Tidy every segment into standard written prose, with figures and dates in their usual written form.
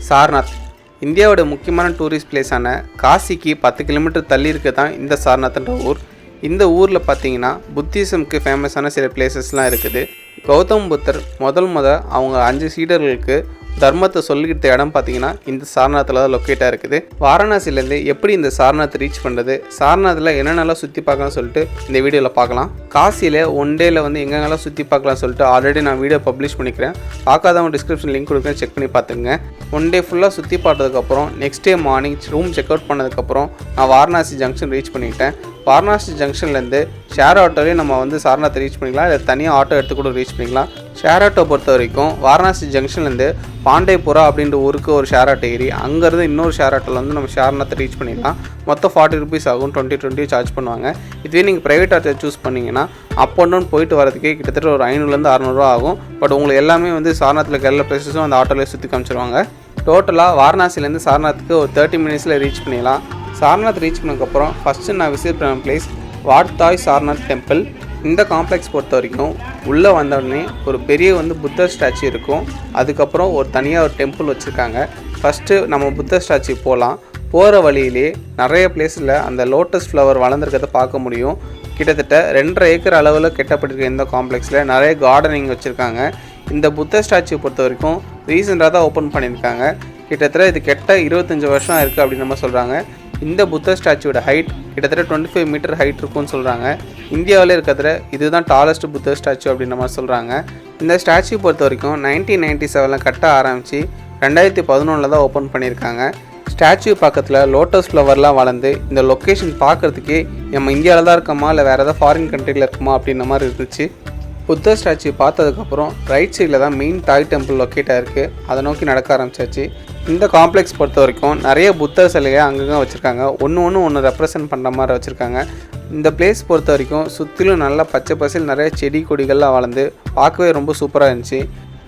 சாரநாத் இந்தியாவோட முக்கியமான டூரிஸ்ட் பிளேஸான காசிக்கு 10 கிலோமீட்டர் தள்ளி இருக்க தான் இந்த சாரநாத்ன்ற ஊர். இந்த ஊரில் பார்த்தீங்கன்னா புத்திசம்க்கு ஃபேமஸான சில பிளேசஸ்லாம் இருக்குது. கௌதம் புத்தர் அவங்க 5 சீடர்களுக்கு தர்மத்தை சொல்லிக்கிட்ட இடம் பார்த்தீங்கன்னா இந்த சாரநாத்தில் தான் லொக்கேட்டாக இருக்குது. வாரணாசிலேருந்து எப்படி இந்த சாரநாத் ரீச் பண்ணுறது, சாரநாத்தில் என்னென்னலாம் சுற்றி பார்க்கலாம்னு சொல்லிட்டு இந்த வீடியோவில் பார்க்கலாம். காசியில் ஒன் டேயில் எங்கெங்கெல்லாம் சுற்றி பார்க்கலாம்னு சொல்லிட்டு ஆல்ரெடி நான் வீடியோ பப்ளிஷ் பண்ணிக்கிறேன். பார்க்காதவங்க டிஸ்கிரிப்ஷன் லிங்க் கொடுக்குறேன், செக் பண்ணி பார்த்துங்க. ஒன் டே ஃபுல்லாக சுற்றி பார்த்ததுக்கப்புறம் next day morning room check out பண்ணதுக்கப்புறம் நான் வாரணாசி ஜங்ஷன் ரீச் பண்ணிட்டேன். வாரணாசி ஜங்ஷன்லேருந்து ஷேர் ஆட்டோலேயே நம்ம சாரநாத் ரீச் பண்ணிக்கலாம், இல்லை தனியாக ஆட்டோ எடுத்து கூட ரீச் பண்ணிக்கலாம். ஷேர் ஆட்டோ பொறுத்த வரைக்கும் வாரணாசி ஜங்ஷன்லேருந்து பாண்டேபுரா அப்படின்ற ஊருக்கு ஒரு ஷேர் ஆட்டோ ஏறி அங்கேருந்து இன்னொரு ஷேர் ஆட்டோவில் நம்ம ஷேர்நாத் ரீச் பண்ணிடலாம். மொத்தம் 40 ருபீஸ் ஆகும், 20 சார்ஜ் பண்ணுவாங்க. இதுவே நீங்கள் ப்ரைவேட் ஆட்டோ சூஸ் பண்ணிங்கன்னா அப் அண்ட் டவுன் போயிட்டு வரதுக்கே கிட்டத்தட்ட ஒரு 500லேருந்து 600 ரூபா ஆகும். பட் உங்களுக்கு எல்லாமே சாரநாத்தில் எல்லா பிளேஸஸும் அந்த ஆட்டோலேயே சுற்றி காமிச்சிருவாங்க. டோட்டலாக வாரணாசிலேருந்து சாரநாத்துக்கு ஒரு 30 மினிட்ஸில் ரீச் பண்ணிடலாம். சாரநாத் ரீச் பண்ணதுக்கப்புறம் ஃபஸ்ட்டு நான் விசிட் பண்ண பிளேஸ் வாட்தாய் சாரநாத் டெம்பிள். இந்த காம்ப்ளெக்ஸ் பொறுத்த வரைக்கும் உள்ளே வந்தோடனே ஒரு பெரிய புத்தர் ஸ்டாச்சு இருக்கும். அதுக்கப்புறம் ஒரு தனியாக ஒரு டெம்பிள் வச்சுருக்காங்க. ஃபஸ்ட்டு நம்ம புத்தர் ஸ்டாச்சு போகலாம். போகிற வழியிலே நிறைய பிளேஸில் அந்த லோட்டஸ் ஃப்ளவர் வளர்ந்துருக்கிறத பார்க்க முடியும். கிட்டத்தட்ட 2.5 ஏக்கர் அளவில் கட்டப்பட்டிருக்க இந்த காம்ப்ளெக்ஸில் நிறைய கார்டனிங் வச்சுருக்காங்க. இந்த புத்தர் ஸ்டாச்சு பொறுத்த வரைக்கும் ரீசெண்டாக தான் ஓப்பன் பண்ணியிருக்காங்க. கிட்டத்தட்ட இது 25 வருஷம் இருக்குது அப்படின்னு நம்ம சொல்கிறாங்க. இந்த புத்தர் ஸ்டாச்சுவோட ஹைட் கிட்டத்தட்ட 25 மீட்டர் ஹைட் இருக்கும்னு சொல்கிறாங்க. இந்தியாவிலே இருக்கிறதுல இதுதான் டாலஸ்ட் புத்தர் ஸ்டாச்சு அப்படின்னு நம்ம சொல்கிறாங்க. இந்த ஸ்டாச்சு பொறுத்த வரைக்கும் 1997 கட்ட ஆரம்பித்து 2011 தான் ஓப்பன் பண்ணியிருக்காங்க. ஸ்டாச்சு பக்கத்தில் லோட்டஸ் ஃப்ளவர்லாம் வளர்ந்து இந்த லொக்கேஷன் பார்க்குறதுக்கே நம்ம இந்தியாவில் தான் இருக்கோமா இல்லை வேறு ஏதாவது ஃபாரின் கண்ட்ரியில் இருக்குமா அப்படின்ற மாதிரி இருந்துச்சு. புத்தர் ஸ்டாச்சு பார்த்ததுக்கப்புறம் ரைட் சைடில் தான் மெயின் தாய் டெம்பிள் லொக்கேட்டாக இருக்குது. அதை நோக்கி நடக்க ஆரம்பிச்சாச்சு. இந்த காம்ப்ளெக்ஸ் பொறுத்த வரைக்கும் நிறைய புத்தர் சிலையை அங்கங்கே வச்சுருக்காங்க. ஒன்று ரெப்ரசன்ட் பண்ணுற மாதிரி வச்சுருக்காங்க. இந்த பிளேஸ் பொறுத்த வரைக்கும் சுற்றிலும் நல்லா பச்சை பசையில் நிறைய செடி கொடிகள்லாம் வளர்ந்து பார்க்கவே ரொம்ப சூப்பராக இருந்துச்சு.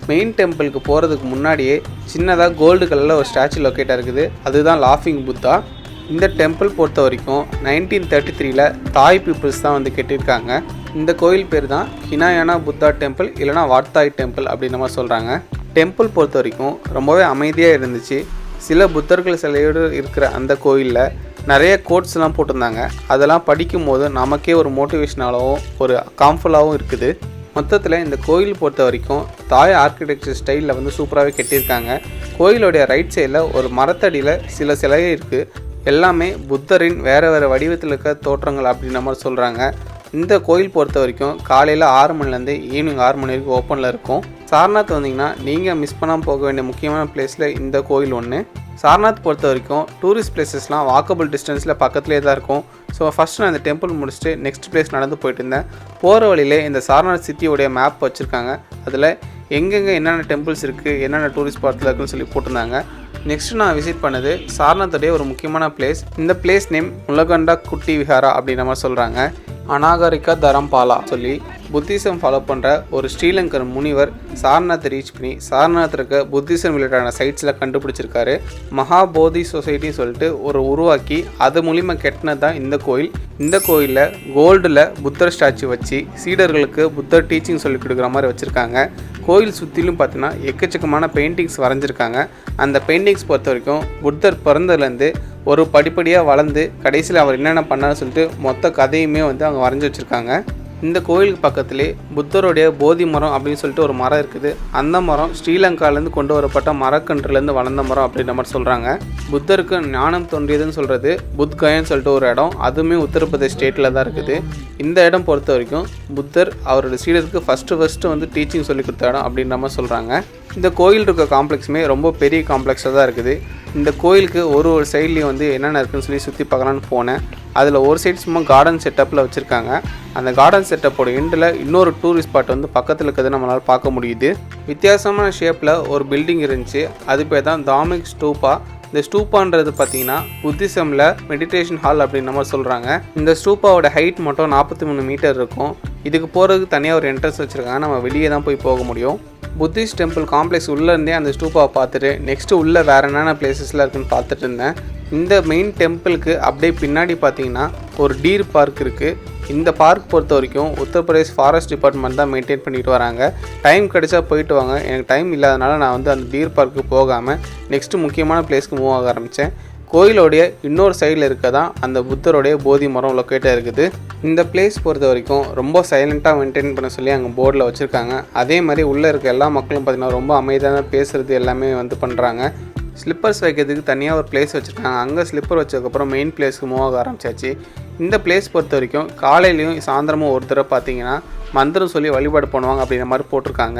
மெயின் டெம்பிளுக்கு போகிறதுக்கு முன்னாடியே சின்னதாக கோல்டு கலரில் ஒரு ஸ்டாச்சு லொக்கேட்டாக இருக்குது. அதுதான் லாஃபிங் புத்தா. இந்த டெம்பிள் பொறுத்த வரைக்கும் 1933 தாய் பீப்புள்ஸ் தான் கட்டியிருக்காங்க. இந்த கோயில் பேர் தான் ஹினாயானா புத்தா டெம்பிள், இல்லைனா வாட்தாய் டெம்பிள் அப்படின்னு நம்ம சொல்கிறாங்க. டெம்பிள் பொறுத்த வரைக்கும் ரொம்பவே அமைதியாக இருந்துச்சு. சில புத்தர்கள் சிலையோடு இருக்கிற அந்த கோயிலில் நிறைய கோட்ஸ்லாம் போட்டிருந்தாங்க. அதெல்லாம் படிக்கும்போது நமக்கே ஒரு மோட்டிவேஷனாகவும் ஒரு காம்ஃபுல்லாகவும் இருக்குது. மொத்தத்தில் இந்த கோயில் பொறுத்த வரைக்கும் தாய் ஆர்கிடெக்சர் ஸ்டைலில் சூப்பராகவே கட்டியிருக்காங்க. கோயிலுடைய ரைட் சைடில் ஒரு மரத்தடியில் சில சிலையே இருக்குது. எல்லாமே புத்தரின் வேறு வடிவத்தில் இருக்க தோற்றங்கள் அப்படின்னு நம்ம சொல்கிறாங்க. இந்த கோயில் பொறுத்த வரைக்கும் காலையில் 6 மணிலேருந்து ஈவினிங் 6 மணி வரைக்கும் ஓப்பனில் இருக்கும். சாரநாத் வந்தீங்கன்னா நீங்கள் மிஸ் பண்ணாமல் போக வேண்டிய முக்கியமான பிளேஸில் இந்த கோயில் ஒன்று. சாரநாத் பொறுத்த வரைக்கும் டூரிஸ்ட் பிளேசஸ்லாம் வாக்கபிள் டிஸ்டன்ஸில் பக்கத்துலேயே தான் இருக்கும். ஸோ ஃபஸ்ட்டு நான் இந்த டெம்பிள் முடிச்சுட்டு நெக்ஸ்ட் பிளேஸ் நடந்து போயிட்டு இருந்தேன். போகிற வழியிலே இந்த சாரநாத் சிட்டியோடைய மேப் வச்சுருக்காங்க. அதில் எங்கெங்கே என்னென்ன டெம்பிள்ஸ் இருக்குது, என்னென்ன டூரிஸ்ட் ஸ்பாட்டில் இருக்குன்னு சொல்லி போட்டிருந்தாங்க. நெக்ஸ்ட்டு நான் விசிட் பண்ணது சாரநாத்துடைய ஒரு முக்கியமான பிளேஸ். இந்த பிளேஸ் நேம் முலகண்டா குட்டி விஹாரா அப்படின்னு நம்ம சொல்கிறாங்க. அநாகரிகா தரம்பாலா சொல்லி புத்திசம் ஃபாலோ பண்ணுற ஒரு ஸ்ரீலங்கன் முனிவர் சாரநாத்தை ரீச் பண்ணி சாரநாத் இருக்க புத்திசம் ரிலேட்டடான சைட்ஸில் கண்டுபிடிச்சிருக்காரு. மகாபோதி சொசைட்டின்னு சொல்லிட்டு ஒரு உருவாக்கி அது மூலிமா கெட்டினது தான் இந்த கோயில். இந்த கோயிலில் கோல்டில் புத்தர் ஸ்டாச்சு வச்சு சீடர்களுக்கு புத்தர் டீச்சிங் சொல்லி கொடுக்குற மாதிரி வச்சுருக்காங்க. கோயில் சுற்றிலும் பார்த்தீங்கன்னா எக்கச்சக்கமான பெயிண்டிங்ஸ் வரைஞ்சிருக்காங்க. அந்த பெயிண்டிங்ஸ் பொறுத்த வரைக்கும் புத்தர் பிறந்ததுலேருந்து ஒரு படிப்படியாக வளர்ந்து கடைசியில் அவர் என்னென்ன பண்ணார்னு சொல்லிட்டு மொத்த கதையுமே அங்கே வரைஞ்சி வச்சுருக்காங்க. இந்த கோயிலுக்கு பக்கத்துலேயே புத்தருடைய போதி மரம் அப்படின்னு சொல்லிட்டு ஒரு மரம் இருக்குது. அந்த மரம் ஸ்ரீலங்காலேருந்து கொண்டு வரப்பட்ட மரக்கன்றுலேருந்து வளர்ந்த மரம் அப்படின்ற மாதிரி சொல்கிறாங்க. புத்தருக்கு ஞானம் தோன்றியதுன்னு சொல்கிறது புத்கயான்னு சொல்லிட்டு ஒரு இடம், அதுவுமே உத்தரப்பிரதேஷ் ஸ்டேட்டில் தான் இருக்குது. இந்த இடம் பொறுத்த வரைக்கும் புத்தர் அவரோட சீடருக்கு ஃபஸ்ட்டு டீச்சிங் சொல்லி கொடுத்த இடம் அப்படின்ற மாதிரி சொல்கிறாங்க. இந்த கோயில் இருக்க காம்ப்ளெக்ஸுமே ரொம்ப பெரிய காம்ப்ளெக்ஸாக தான் இருக்குது. இந்த கோயிலுக்கு ஒரு சைட்லேயும் என்னென்ன இருக்குன்னு சொல்லி சுற்றி பார்க்கலான்னு போனேன். அதில் ஒரு சைடு சும்மா கார்டன் செட்டப்பில் வச்சுருக்காங்க. அந்த கார்டன் செட்டப்போட எண்டில் இன்னொரு டூரிஸ்ட் ஸ்பாட் பக்கத்தில் இருக்கிறது நம்மளால் பார்க்க முடியுது. வித்தியாசமான ஷேப்பில் ஒரு பில்டிங் இருந்துச்சு. அது பேர் தான் தாமிக் ஸ்டூப்பா. இந்த ஸ்டூப்பான்றது பார்த்தீங்கன்னா புத்திசமில் மெடிடேஷன் ஹால் அப்படின்னு நம்ம சொல்கிறாங்க. இந்த ஸ்டூப்பாவோட ஹைட் மட்டும் 43 மீட்டர் இருக்கும். இதுக்கு போகிறதுக்கு தனியாக ஒரு என்ட்ரன்ஸ் வச்சுருக்காங்க. நம்ம வெளியே தான் போய் போக முடியும். புத்திஸ்ட் டெம்பிள் காம்ப்ளெக்ஸ் உள்ளேருந்தே அந்த ஸ்டூப்பாவை பார்த்துட்டு நெக்ஸ்ட்டு உள்ளே வேறு என்னென்ன பிளேசஸ்லாம் இருக்குன்னு பார்த்துட்டு இருந்தேன். இந்த மெயின் டெம்பிளுக்கு அப்படியே பின்னாடி பார்த்தீங்கன்னா ஒரு டீர் பார்க் இருக்குது. இந்த பார்க் பொறுத்த வரைக்கும் உத்தரப்பிரதேஷ் ஃபாரஸ்ட் டிபார்ட்மெண்ட் தான் மெயின்டைன் பண்ணிட்டு வராங்க. டைம் கிடைச்சா போயிட்டு வாங்க. எனக்கு டைம் இல்லாதனால நான் வந்து அந்த டீர் பார்க்கு போகாமல் நெக்ஸ்ட்டு முக்கியமான பிளேஸ்க்கு மூவ் ஆக ஆரம்பித்தேன். கோயிலோடைய இன்னொரு சைடில் இருக்க தான் அந்த புத்தருடைய போதி மரம் லொக்கேட்டாக இருக்குது. இந்த பிளேஸ் பொறுத்த வரைக்கும் ரொம்ப சைலண்ட்டாக மெயின்டைன் பண்ண சொல்லி அங்கே போர்டில் வச்சுருக்காங்க. அதே மாதிரி உள்ளே இருக்க எல்லா மக்களும் பார்த்திங்கன்னா ரொம்ப அமைதியான பேசுகிறது எல்லாமே வந்து பண்ணுறாங்க. ஸ்லிப்பர்ஸ் வைக்கிறதுக்கு தனியாக ஒரு பிளேஸ் வச்சுருக்காங்க. அங்கே ஸ்லிப்பர் வச்சதுக்கப்புறம் மெயின் பிளேஸ்க்கு மூவ் ஆக ஆரம்பிச்சாச்சு. இந்த பிளேஸ் பொறுத்த வரைக்கும் காலையிலையும் சாயந்தரமும் ஒரு தடவை பார்த்தீங்கன்னா மந்திரம் சொல்லி வழிபாடு பண்ணுவாங்க அப்படிங்கிற மாதிரி போட்டிருக்காங்க.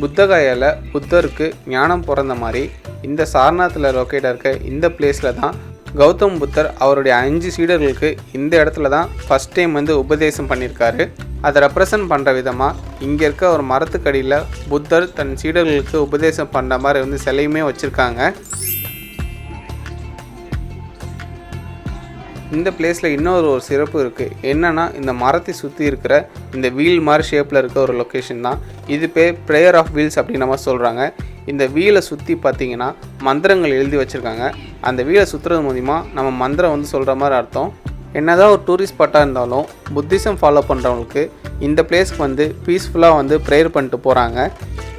புத்தகாயால் புத்தருக்கு ஞானம் பிறந்த மாதிரி இந்த சாரநாத்தில் லொக்கேட்டாக இருக்க இந்த பிளேஸில் தான் கௌதம் புத்தர் அவருடைய 5 சீடர்களுக்கு இந்த இடத்துல தான் ஃபஸ்ட் டைம் வந்து உபதேசம் பண்ணியிருக்காரு. அதை ரெப்ரசன்ட் பண்ணுற விதமாக இங்கே இருக்க ஒரு மரத்துக்கடியில் புத்தர் தன் சீடர்களுக்கு உபதேசம் பண்ணுற மாதிரி வந்து சிலையுமே வச்சுருக்காங்க. இந்த பிளேஸில் இன்னொரு சிறப்பு இருக்குது. என்னென்னா இந்த மரத்தை சுற்றி இருக்கிற இந்த வீல் மாதிரி ஷேப்பில் இருக்க ஒரு லொக்கேஷன் தான். இது பேர் ப்ரேயர் ஆஃப் வீல்ஸ் அப்படின்னு நம்ம சொல்கிறாங்க. இந்த வீலை சுற்றி பார்த்திங்கன்னா மந்திரங்கள் எழுதி வச்சுருக்காங்க. அந்த வீலை சுற்றுறது மூலிமா நம்ம மந்திரம் வந்து சொல்கிற மாதிரி அர்த்தம். என்னதான் ஒரு டூரிஸ்ட் ஸ்பாட்டாக இருந்தாலும் புத்திசம் ஃபாலோ பண்ணுறவங்களுக்கு இந்த பிளேஸ்க்கு வந்து பீஸ்ஃபுல்லாக வந்து ப்ரேயர் பண்ணிட்டு போகிறாங்க.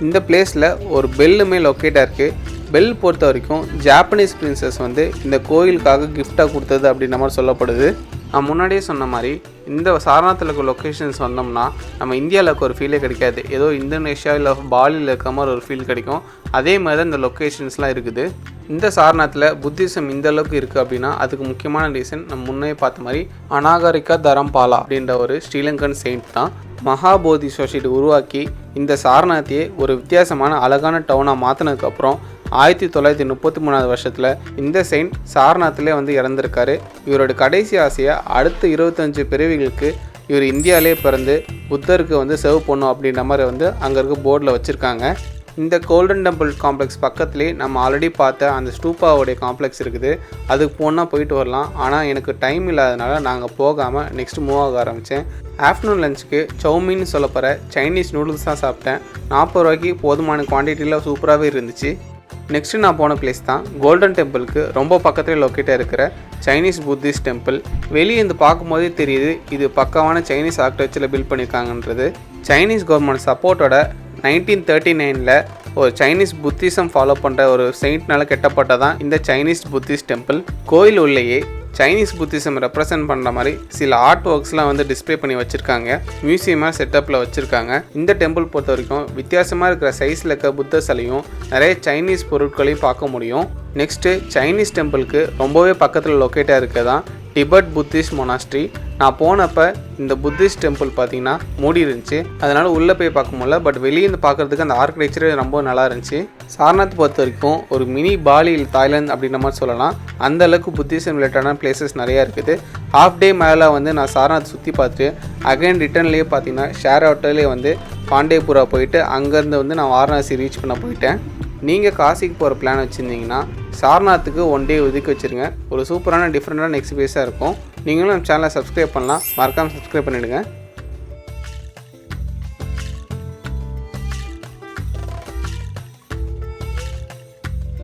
இந்த பிளேஸில் ஒரு பெல்லுமே லொக்கேட்டாக இருக்குது. பெல் பொறுத்த வரைக்கும் ஜாப்பனீஸ் பிரின்சஸ் வந்து இந்த கோயிலுக்காக கிஃப்டாக கொடுத்தது அப்படின்ற மாதிரி சொல்லப்படுது. நான் முன்னாடியே சொன்ன மாதிரி இந்த சாரநாத்தில் இருக்க லொக்கேஷன்ஸ் வந்தோம்னா நம்ம இந்தியாவில் இருக்க ஒரு ஃபீலே கிடைக்காது. ஏதோ இந்தோனேஷியா இல்லை பாலியில் இருக்க மாதிரி ஒரு ஃபீல் கிடைக்கும். அதே மாதிரி தான் இந்த லொக்கேஷன்ஸ்லாம் இருக்குது. இந்த சாரநாத்தில் புத்திசம் இந்த அளவுக்கு இருக்குது அப்படின்னா அதுக்கு முக்கியமான ரீசன் நம்ம முன்னே பார்த்த மாதிரி அநாகரிகா தரம்பாலா அப்படின்ற ஒரு ஸ்ரீலங்கன் செயின்ட் தான். மகாபோதி சொசைட்டி உருவாக்கி இந்த சாரநாத்தையே ஒரு வித்தியாசமான அழகான டவுனாக மாற்றினதுக்கப்புறம் 1933 வருஷத்தில் இந்த செயின்ட் சாரநாத்திலே வந்து இறந்துருக்காரு. இவரோட கடைசி ஆசையை அடுத்த 25 பிறவிகளுக்கு இவர் இந்தியாவிலே பிறந்து புத்தருக்கு வந்து சர்வ் பண்ணும் அப்படின்ற மாதிரி வந்து அங்கே இருக்க போர்டில் வச்சுருக்காங்க. இந்த கோல்டன் டெம்பிள் காம்ப்ளெக்ஸ் பக்கத்துலேயே நம்ம ஆல்ரெடி பார்த்த அந்த ஸ்டூப்பாவுடைய காம்ப்ளெக்ஸ் இருக்குது. அதுக்கு போனால் போயிட்டு வரலாம். ஆனால் எனக்கு டைம் இல்லாதனால நாங்கள் போகாமல் நெக்ஸ்ட் மூவ் ஆக ஆரம்பித்தேன். ஆஃப்டர்நூன் லஞ்சுக்கு சௌமின்னு சொல்லப்போகிற சைனீஸ் நூடுல்ஸ் தான் சாப்பிட்டேன். 40 ரூபாய்க்கு போதுமான குவான்டிட்டியில் சூப்பராகவே இருந்துச்சு. நெக்ஸ்ட்டு நான் போன பிளேஸ் தான் கோல்டன் டெம்பிளுக்கு ரொம்ப பக்கத்தில் லொக்கேட்டாக இருக்கிற சைனீஸ் புத்திஸ்ட் டெம்பிள். வெளியே இருந்து பார்க்கும்போதே தெரியுது இது பக்கமான சைனீஸ் ஆர்கிடெக்சரில் பில்ட் பண்ணியிருக்காங்கன்றது. சைனீஸ் கவர்மெண்ட் சப்போர்ட்டோட 1939 ஒரு சைனீஸ் புத்திசம் ஃபாலோ பண்ணுற ஒரு செயின்ட்னால கட்டப்பட்டதான் இந்த சைனீஸ் புத்திஸ்ட் டெம்பிள். கோயில் உள்ளேயே சைனீஸ் புத்திசம் ரெப்ரசன்ட் பண்ணுற மாதிரி சில ஆர்ட் ஒர்க்ஸ்லாம் வந்து டிஸ்பிளே பண்ணி வச்சுருக்காங்க. மியூசியமாக செட்டப்பில் வச்சுருக்காங்க. இந்த டெம்பிள் பொறுத்த வரைக்கும் வித்தியாசமாக இருக்கிற சைஸில் இருக்க புத்த சிலையும் நிறைய சைனீஸ் பொருட்களையும் பார்க்க முடியும். நெக்ஸ்ட்டு சைனீஸ் டெம்பிளுக்கு ரொம்பவே பக்கத்தில் லொக்கேட்டாக இருக்கதான் டிபெட் புத்திஸ்ட் மொனாஸ்ட்ரி. நான் போனப்போ இந்த புத்திஸ்ட் டெம்பிள் பார்த்திங்கன்னா மூடி இருந்துச்சு. அதனால் உள்ளே போய் பார்க்க முடியல. பட் வெளியே இருந்து பார்க்குறதுக்கு அந்த ஆர்கிடெக்சரே ரொம்ப நல்லா இருந்துச்சு. சாரநாத் பொறுத்த வரைக்கும் ஒரு மினி பாலி தாய்லாந்து அப்படின்ற மாதிரி சொல்லலாம். அந்த அளவுக்கு புத்திசம் ரிலேட்டடான பிளேசஸ் நிறையா இருக்குது. ஹாஃப் டே மேலே வந்து நான் சாரநாத் சுற்றி பார்த்துட்டு அகைன் ரிட்டர்ன்லேயே பார்த்தீங்கன்னா ஷேர் ஆட்டோலேயே வந்து பாண்டேபுரா போயிட்டு அங்கேருந்து வந்து நான் வாரணாசி ரீச் பண்ண போயிட்டேன். நீங்கள் காசிக்கு போகிற பிளான் வச்சுருந்தீங்கன்னா சாரநாத்துக்கு 1 டே ஒதுக்கி வச்சுருங்க. ஒரு சூப்பரான டிஃப்ரெண்ட்டான எக்ஸ்பீரியன்ஸாக இருக்கும். நீங்களும் நம்ம சேனலை சப்ஸ்கிரைப் பண்ணலாம். மறக்காமல் சப்ஸ்கிரைப் பண்ணிவிடுங்க.